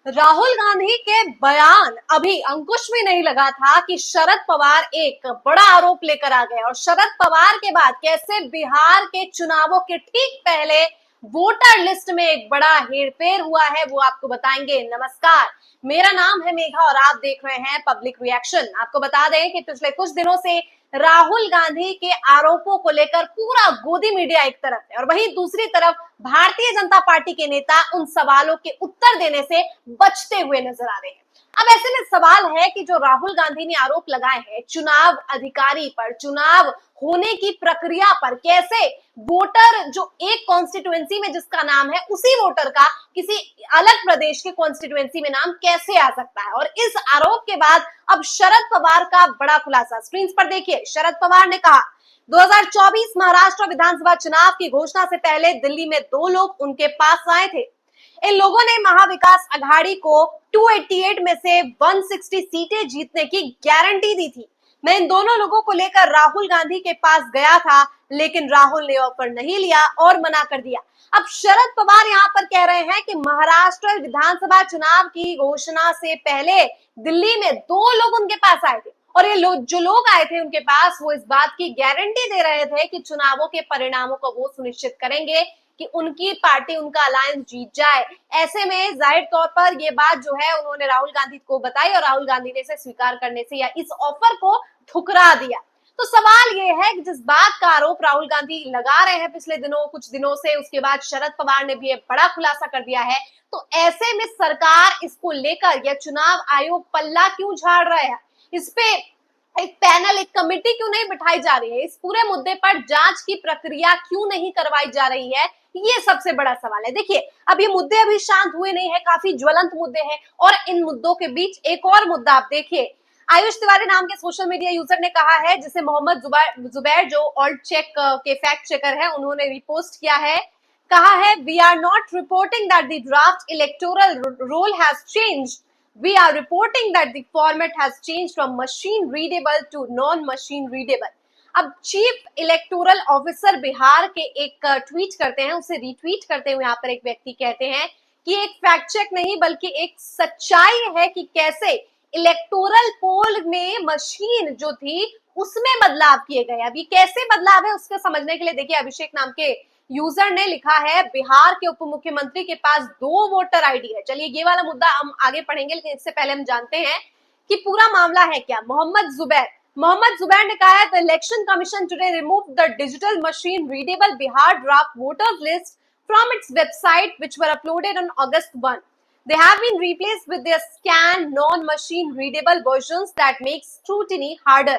राहुल गांधी के बयान अभी अंकुश भी नहीं लगा था कि शरद पवार एक बड़ा आरोप लेकर आ गए और शरद पवार के बाद कैसे बिहार के चुनावों के ठीक पहले वोटर लिस्ट में एक बड़ा हेरफेर हुआ है वो आपको बताएंगे। नमस्कार, मेरा नाम है मेघा और आप देख रहे हैं पब्लिक रिएक्शन। आपको बता दें कि पिछले कुछ दिनों से राहुल गांधी के आरोपों को लेकर पूरा गोदी मीडिया एक तरफ है और वहीं दूसरी तरफ भारतीय जनता पार्टी के नेता उन सवालों के उत्तर देने से बचते हुए नजर आ रहे हैं। अब ऐसे में सवाल है कि जो राहुल गांधी ने आरोप लगाए हैं चुनाव अधिकारी पर, चुनाव होने की प्रक्रिया पर, कैसे वोटर जो एक कॉन्स्टिट्यूएंसी में जिसका नाम है उसी वोटर का किसी अलग प्रदेश के कॉन्स्टिट्यूएंसी में नाम कैसे आ सकता है। और इस आरोप के बाद अब शरद पवार का बड़ा खुलासा स्क्रीन पर देखिए। शरद पवार ने कहा 2024 महाराष्ट्र विधानसभा चुनाव की घोषणा से पहले दिल्ली में दो लोग उनके पास आए थे। इन लोगों ने महाविकास अघाड़ी को 288 में से 160 सीटें जीतने की गारंटी दी थी। मैं इन दोनों लोगों को लेकर राहुल गांधी के पास गया था, लेकिन राहुल ने ऑफर नहीं लिया और मना कर दिया। अब शरद पवार यहाँ पर कह रहे हैं कि महाराष्ट्र विधानसभा चुनाव की घोषणा से पहले दिल्ली में दो लोग उनके पास आए थे और ये लोग जो लोग आए थे उनके पास वो इस बात की गारंटी दे रहे थे कि चुनावों के परिणामों को वो सुनिश्चित करेंगे कि उनकी पार्टी, उनका अलायंस जीत जाए। ऐसे में जाहिर तौर पर ये बात जो है उन्होंने राहुल गांधी को बताई और राहुल गांधी ने इसे स्वीकार करने से या इस ऑफर को ठुकरा दिया। तो सवाल ये है कि जिस बात का आरोप राहुल गांधी लगा रहे हैं पिछले दिनों, कुछ दिनों से, उसके बाद शरद पवार ने भी एक बड़ा खुलासा कर दिया है। तो ऐसे में सरकार इसको लेकर या चुनाव आयोग पल्ला क्यों झाड़ रहा है, इस पे एक पैनल, एक कमेटी क्यों नहीं बिठाई जा रही है, इस पूरे मुद्दे पर जांच की प्रक्रिया क्यों नहीं करवाई जा रही है, ये सबसे बड़ा सवाल है। देखिए, अब ये मुद्दे अभी शांत हुए नहीं है, काफी ज्वलंत मुद्दे हैं और इन मुद्दों के बीच एक और मुद्दा आप देखिए। आयुष तिवारी नाम के सोशल मीडिया यूजर ने कहा है, जिसे मोहम्मद जुबैर जो ऑल्ट चेक के फैक्ट चेकर है, उन्होंने रिपोस्ट किया है, कहा है, we are not reporting that the draft electoral roll has changed, we are reporting that the format has changed from machine readable to non machine readable। अब chief electoral officer Bihar के एक tweet करते हैं, उसे रीट्वीट करते हुए यहाँ पर एक व्यक्ति कहते हैं कि एक फैक्ट चेक नहीं बल्कि एक सच्चाई है कि कैसे इलेक्टोरल पोल में मशीन जो थी उसमें बदलाव किए गए। अब ये कैसे बदलाव है उसको समझने के लिए देखिए, अभिषेक नाम के यूजर ने लिखा है, बिहार के उप मुख्यमंत्री के पास दो वोटर आईडी है। चलिए ये वाला मुद्दा हम आगे पढ़ेंगे, लेकिन इससे पहले हम जानते हैं कि पूरा मामला है क्या। मोहम्मद जुबैर ने कहा है, the election commission today remove the digital machine readable Bihar draft voters list from its website which were uploaded on August 1। They have been replaced with their scanned non-machine readable versions that makes scrutiny harder।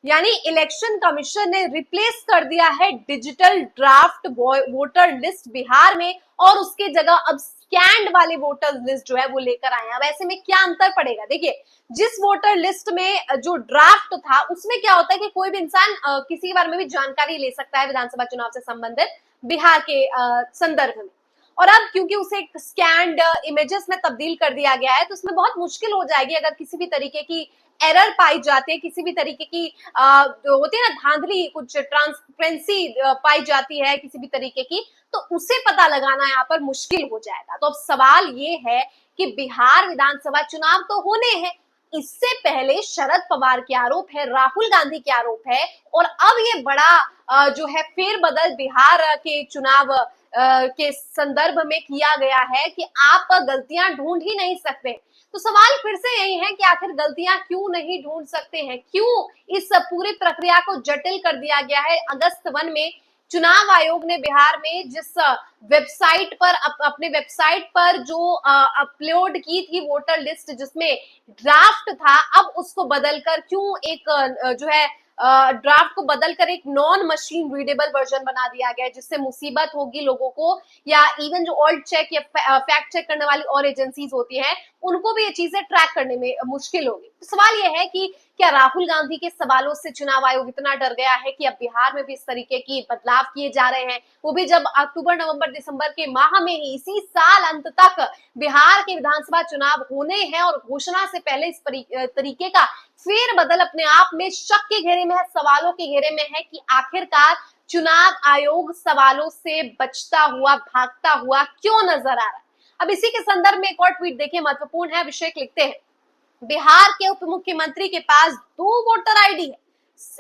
यानी election commission ने replace कर दिया है digital draft voter list Bihar में और उसके जगह अब स्कैन्ड वाले वोटर लिस्ट जो है वो लेकर आए हैं। अब ऐसे में क्या अंतर पड़ेगा, देखिए, जिस वोटर लिस्ट में जो ड्राफ्ट था उसमें क्या होता है कि कोई भी इंसान किसी के बारे में भी जानकारी ले सकता है विधानसभा चुनाव से संबंधित बिहार के संदर्भ में, और अब क्योंकि उसे एक स्कैन्ड इमेजेस में तब्दील कर दिया गया है तो उसमें बहुत मुश्किल हो जाएगी अगर किसी भी तरीके की एरर पाई जाती है, किसी भी तरीके की होती है ना धांधली, कुछ ट्रांसपेरेंसी पाई जाती है किसी भी तरीके की, तो उसे पता लगाना यहाँ पर मुश्किल हो जाएगा। तो अब सवाल ये है कि बिहार विधानसभा चुनाव तो होने हैं, इससे पहले शरद पवार के आरोप है, राहुल गांधी के आरोप है और अब ये बड़ा जो है फेरबदल बिहार के चुनाव के संदर्भ में किया गया है कि आप गलतियां ढूंढ ही नहीं सकते। तो सवाल फिर से यही है कि आखिर गलतियां क्यों नहीं ढूंढ सकते हैं, क्यों इस पूरी प्रक्रिया को जटिल कर दिया गया है। August 1 में चुनाव आयोग ने बिहार में जिस वेबसाइट पर अपने वेबसाइट पर जो अपलोड की थी वोटर लिस्ट जिसमें ड्राफ्ट था, अब उसको बदलकर क्यों एक जो है ड्राफ्ट को बदलकर एक नॉन मशीन रीडेबल वर्जन बना दिया गया है, जिससे मुसीबत होगी लोगों को, या इवन जो ऑल्ट चेक या फैक्ट चेक करने वाली और एजेंसीज होती हैं उनको भी ये चीजें ट्रैक करने में मुश्किल होगी। तो सवाल ये है कि क्या राहुल गांधी के सवालों से चुनाव आयोग इतना डर गया है कि अब बिहार में भी इस तरीके की बदलाव किए जा रहे हैं, वो भी जब अक्टूबर, नवंबर, दिसंबर के माह में ही इसी साल अंत तक बिहार के विधानसभा चुनाव होने हैं और घोषणा से पहले इस तरीके का फेरबदल अपने आप में शक के घेरे में है, सवालों के घेरे में है कि आखिरकार चुनाव आयोग सवालों से बचता हुआ, भागता हुआ क्यों नजर आ रहा है। अब इसी के संदर्भ में एक और ट्वीट देखिए, महत्वपूर्ण है। अभिषेक लिखते हैं, बिहार के उप मुख्यमंत्री के पास 2 वोटर आईडी है।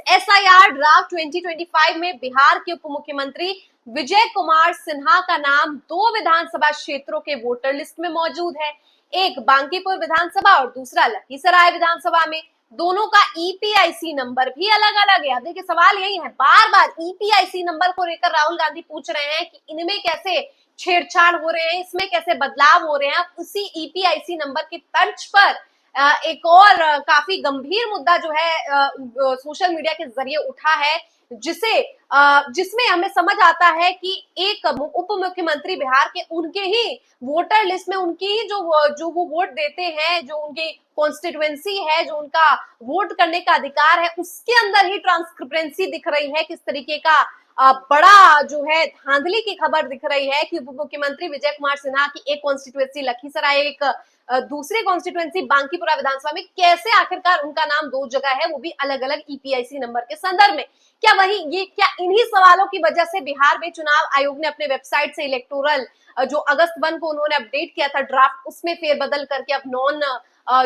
एसआईआर ड्राफ्ट 2025 में बिहार के उप मुख्यमंत्री विजय कुमार सिन्हा का नाम 2 विधानसभा क्षेत्रों के वोटर लिस्ट में मौजूद है, एक बांकीपुर विधानसभा और दूसरा लखीसराय विधानसभा में। दोनों का ईपीआईसी नंबर भी अलग अलग है। अब देखिए, सवाल यही है, बार बार ईपीआईसी नंबर को लेकर राहुल गांधी पूछ रहे हैं कि इनमें कैसे छेड़छाड़ हो रहे हैं, इसमें कैसे बदलाव हो रहे हैं। उसी ईपीआईसी नंबर की तर्ज पर एक और काफी गंभीर मुद्दा जो है सोशल मीडिया के जरिए उठा है, जिसमें हमें समझ आता है कि एक उप मुख्यमंत्री बिहार के, उनके ही वोटर लिस्ट में उनकी ही जो वो वोट देते हैं, जो उनकी कॉन्स्टिट्युएंसी है, जो उनका वोट करने का अधिकार है, उसके अंदर ही ट्रांसपेरेंसी दिख रही है। किस तरीके का बड़ा जो है धांधली की खबर दिख रही है कि उप मुख्यमंत्री विजय कुमार सिन्हा की एक कॉन्स्टिट्युएंसी लखीसराय, एक दूसरी कॉन्स्टिट्युएंसी बांकीपुरा विधानसभा में कैसे आखिरकार उनका नाम 2 जगह है, वो भी अलग अलग ईपीआईसी नंबर के संदर्भ में। क्या इन्हीं सवालों की वजह से बिहार में चुनाव आयोग ने अपने वेबसाइट से इलेक्टोरल जो अगस्त 1 को उन्होंने अपडेट किया था ड्राफ्ट, उसमें फेरबदल करके अब नॉन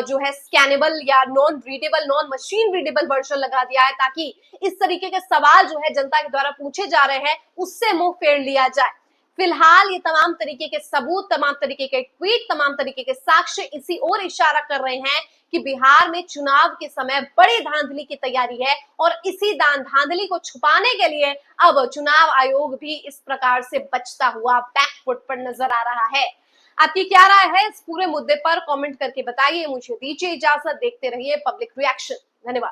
जो है स्कैनेबल या non readable, non machine readable version लगा दिया है, ताकि इस तरीके के सवाल जो है जनता के द्वारा पूछे जा रहे हैं उससे मुंह फेर लिया जाए। फिलहाल ये तमाम तरीके के सबूत, तमाम तरीके के ट्वीट, तमाम तरीके के साक्ष्य इसी ओर इशारा कर रहे हैं कि बिहार में चुनाव के समय बड़ी धांधली की तैयारी है, और इसी धांधली को छुपाने के लिए अब चुनाव आयोग भी इस प्रकार से बचता हुआ बैकफुट पर नजर आ रहा है। आपकी क्या राय है इस पूरे मुद्दे पर? कमेंट करके बताइए। मुझे दीजिए इजाजत, देखते रहिए पब्लिक रिएक्शन। धन्यवाद।